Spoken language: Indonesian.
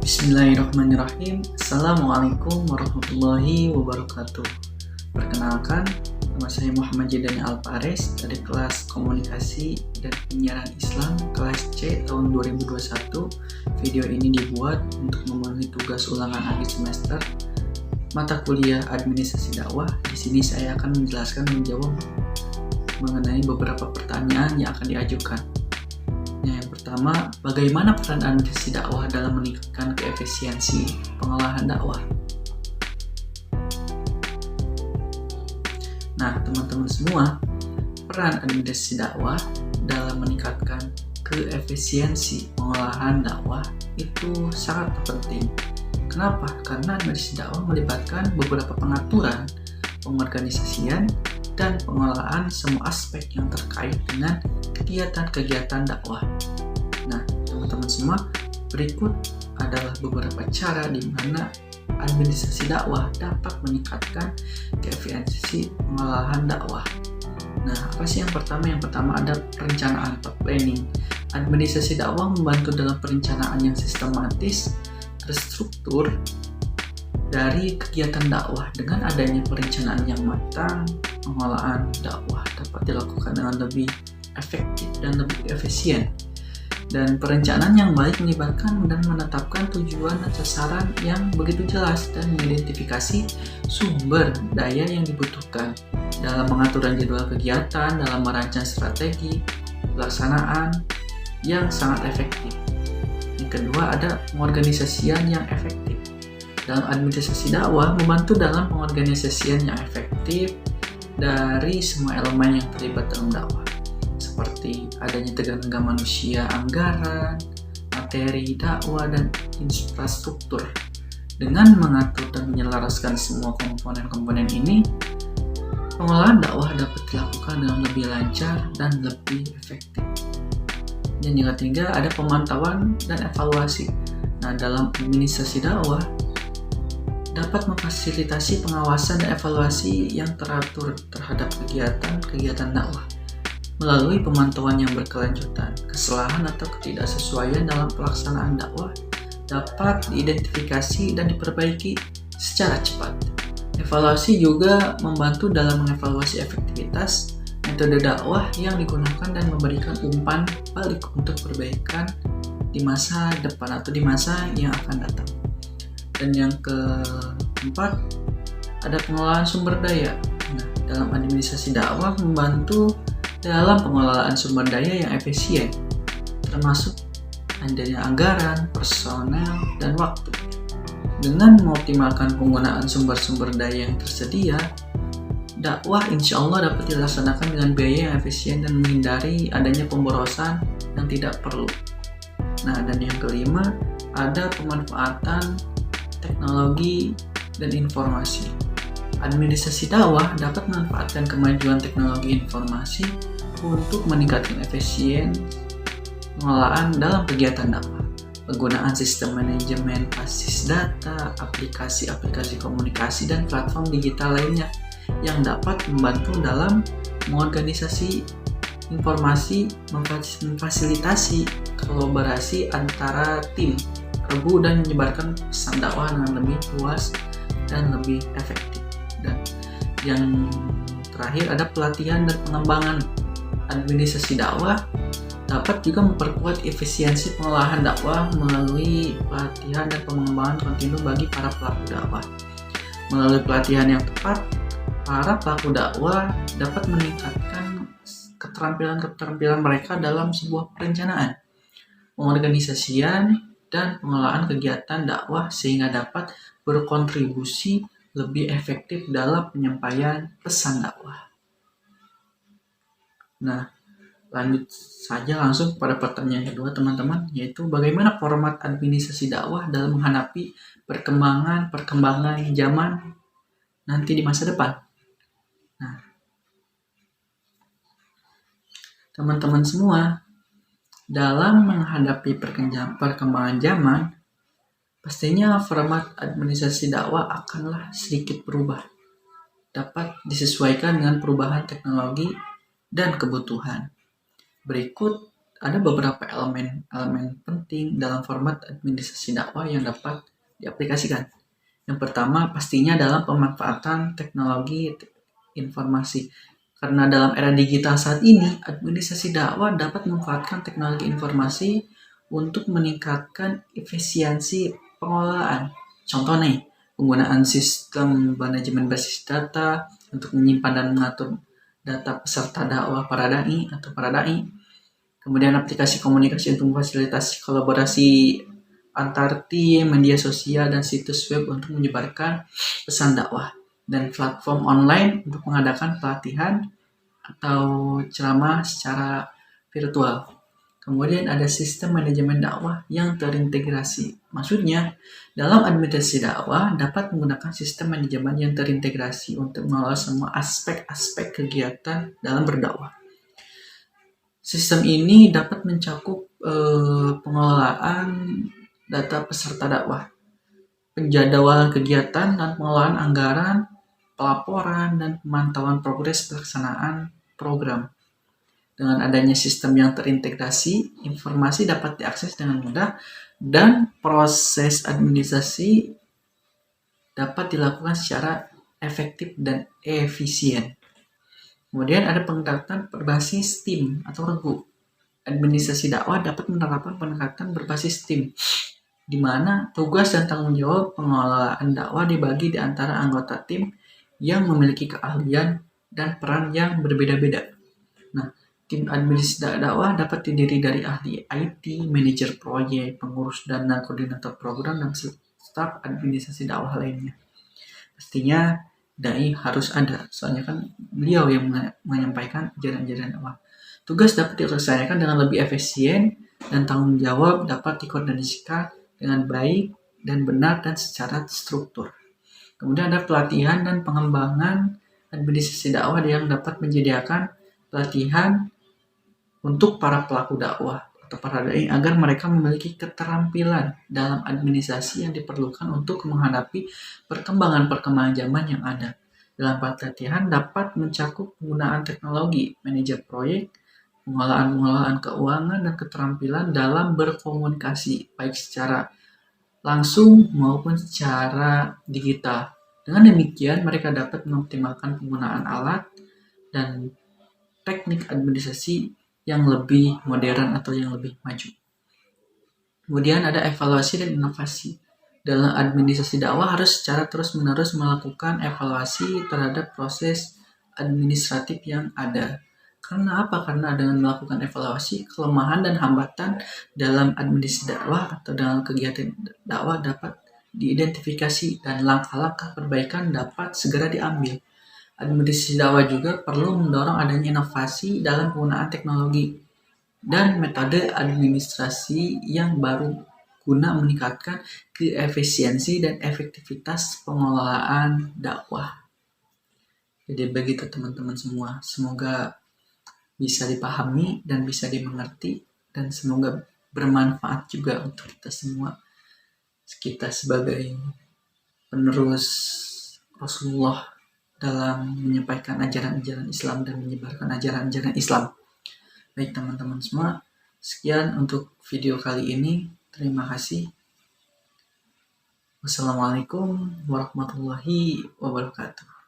Bismillahirrahmanirrahim. Assalamualaikum warahmatullahi wabarakatuh. Perkenalkan, nama saya Muhammad Jedani Alpares dari kelas Komunikasi dan Penyiaran Islam kelas C tahun 2021. Video ini dibuat untuk memenuhi tugas ulangan akhir semester mata kuliah Administrasi Dakwah. Di sini saya akan menjelaskan dan menjawab mengenai beberapa pertanyaan yang akan diajukan. Yang pertama, bagaimana peran administrasi dakwah dalam meningkatkan keefisiensi pengolahan dakwah? Nah, teman-teman semua, peran administrasi dakwah dalam meningkatkan keefisiensi pengolahan dakwah itu sangat penting. Kenapa? Karena administrasi dakwah melibatkan beberapa pengaturan, pengorganisasian, dan pengelolaan semua aspek yang terkait dengan kegiatan-kegiatan dakwah. Nah, teman-teman semua, berikut adalah beberapa cara di mana administrasi dakwah dapat meningkatkan keefisiensi pengolahan dakwah. Nah, apa sih yang pertama? Yang pertama ada perencanaan atau planning. Administrasi dakwah membantu dalam perencanaan yang sistematis, terstruktur dari kegiatan dakwah. Dengan adanya perencanaan yang matang, pengolahan dakwah dapat dilakukan dengan lebih efektif dan lebih efisien. Dan perencanaan yang baik melibatkan dan menetapkan tujuan dan sasaran yang begitu jelas dan mengidentifikasi sumber daya yang dibutuhkan dalam pengaturan jadwal kegiatan, dalam merancang strategi pelaksanaan yang sangat efektif. Yang kedua ada pengorganisasian yang efektif. Dalam administrasi dakwah membantu dalam pengorganisasian yang efektif dari semua elemen yang terlibat dalam dakwah, seperti adanya tenaga manusia, anggaran, materi dakwah, dan infrastruktur. Dengan mengatur dan menyelaraskan semua komponen-komponen ini, pengolahan dakwah dapat dilakukan dengan lebih lancar dan lebih efektif. Dan yang ketiga ada pemantauan dan evaluasi. Nah, dalam administrasi dakwah dapat memfasilitasi pengawasan dan evaluasi yang teratur terhadap kegiatan dakwah melalui pemantauan yang berkelanjutan. Kesalahan atau ketidaksesuaian dalam pelaksanaan dakwah dapat diidentifikasi dan diperbaiki secara cepat. Evaluasi juga membantu dalam mengevaluasi efektivitas metode dakwah yang digunakan dan memberikan umpan balik untuk perbaikan di masa depan atau di masa yang akan datang. Dan yang keempat ada pengelolaan sumber daya. Nah, dalam administrasi dakwah membantu dalam pengelolaan sumber daya yang efisien, termasuk adanya anggaran, personel, dan waktu. Dengan mengoptimalkan penggunaan sumber-sumber daya yang tersedia, dakwah insya Allah dapat dilaksanakan dengan biaya yang efisien dan menghindari adanya pemborosan yang tidak perlu. Nah, dan yang kelima ada pemanfaatan teknologi dan informasi. Administrasi dakwah dapat memanfaatkan kemajuan teknologi informasi untuk meningkatkan efisien pengelolaan dalam kegiatan dakwah. Penggunaan sistem manajemen basis data, aplikasi-aplikasi komunikasi, dan platform digital lainnya yang dapat membantu dalam mengorganisasi informasi, memfasilitasi kolaborasi antara tim dan menyebarkan pesan dakwah dengan lebih luas dan lebih efektif. Dan yang terakhir ada pelatihan dan pengembangan. Administrasi dakwah dapat juga memperkuat efisiensi pengolahan dakwah melalui pelatihan dan pengembangan kontinu bagi para pelaku dakwah. Melalui pelatihan yang tepat, para pelaku dakwah dapat meningkatkan keterampilan mereka dalam sebuah perencanaan, pengorganisasian, dan pengelolaan kegiatan dakwah sehingga dapat berkontribusi lebih efektif dalam penyampaian pesan dakwah. Nah, lanjut saja langsung pada pertanyaan kedua teman-teman, yaitu bagaimana format administrasi dakwah dalam menghadapi perkembangan zaman nanti di masa depan. Nah, teman-teman semua, dalam menghadapi perkembangan zaman, pastinya format administrasi dakwah akanlah sedikit berubah. Dapat disesuaikan dengan perubahan teknologi dan kebutuhan. Berikut ada beberapa elemen penting dalam format administrasi dakwah yang dapat diaplikasikan. Yang pertama pastinya dalam pemanfaatan teknologi informasi. Karena dalam era digital saat ini, administrasi dakwah dapat memanfaatkan teknologi informasi untuk meningkatkan efisiensi pengelolaan. Contoh nih, penggunaan sistem manajemen basis data untuk menyimpan dan mengatur data peserta dakwah para dai atau para dai. Kemudian aplikasi komunikasi untuk memfasilitasi kolaborasi antar tim, media sosial, dan situs web untuk menyebarkan pesan dakwah. Dan platform online untuk mengadakan pelatihan atau ceramah secara virtual. Kemudian ada sistem manajemen dakwah yang terintegrasi. Maksudnya, dalam administrasi dakwah dapat menggunakan sistem manajemen yang terintegrasi untuk mengelola semua aspek-aspek kegiatan dalam berdakwah. Sistem ini dapat mencakup pengelolaan data peserta dakwah, penjadwalan kegiatan dan pengelolaan anggaran, pelaporan, dan pemantauan progres pelaksanaan program. Dengan adanya sistem yang terintegrasi, informasi dapat diakses dengan mudah dan proses administrasi dapat dilakukan secara efektif dan efisien. Kemudian ada pendekatan berbasis tim atau regu. Administrasi dakwah dapat menerapkan pendekatan berbasis tim, di mana tugas dan tanggung jawab pengelolaan dakwah dibagi di antara anggota tim yang memiliki keahlian dan peran yang berbeda-beda. Nah, tim administrasi dakwah dapat terdiri dari ahli IT, manajer proyek, pengurus dana, koordinator program, dan staf administrasi dakwah lainnya. Pastinya dai harus ada, soalnya kan beliau yang menyampaikan ajaran-ajaran dakwah. Tugas dapat dilaksanakan dengan lebih efisien dan tanggung jawab dapat dikoordinasikan dengan baik dan benar dan secara struktur. Kemudian ada pelatihan dan pengembangan administrasi dakwah yang dapat menyediakan pelatihan untuk para pelaku dakwah atau para dai agar mereka memiliki keterampilan dalam administrasi yang diperlukan untuk menghadapi perkembangan zaman yang ada. Dalam pelatihan dapat mencakup penggunaan teknologi, manajer proyek, pengelolaan keuangan, dan keterampilan dalam berkomunikasi baik secara langsung maupun secara digital. Dengan demikian mereka dapat mengoptimalkan penggunaan alat dan teknik administrasi yang lebih modern atau yang lebih maju. Kemudian ada evaluasi dan inovasi. Dalam administrasi dakwah harus secara terus-menerus melakukan evaluasi terhadap proses administratif yang ada. Karena apa? Karena dengan melakukan evaluasi, kelemahan dan hambatan dalam administrasi dakwah atau dalam kegiatan dakwah dapat diidentifikasi dan langkah-langkah perbaikan dapat segera diambil. Administrasi dakwah juga perlu mendorong adanya inovasi dalam penggunaan teknologi dan metode administrasi yang baru guna meningkatkan keefisiensi dan efektivitas pengelolaan dakwah. Jadi begitu teman-teman semua. Semoga bisa dipahami dan bisa dimengerti dan semoga bermanfaat juga untuk kita semua. Kita sebagai penerus Rasulullah dalam menyampaikan ajaran-ajaran Islam dan menyebarkan ajaran-ajaran Islam. Baik teman-teman semua, sekian untuk video kali ini. Terima kasih. Wassalamualaikum warahmatullahi wabarakatuh.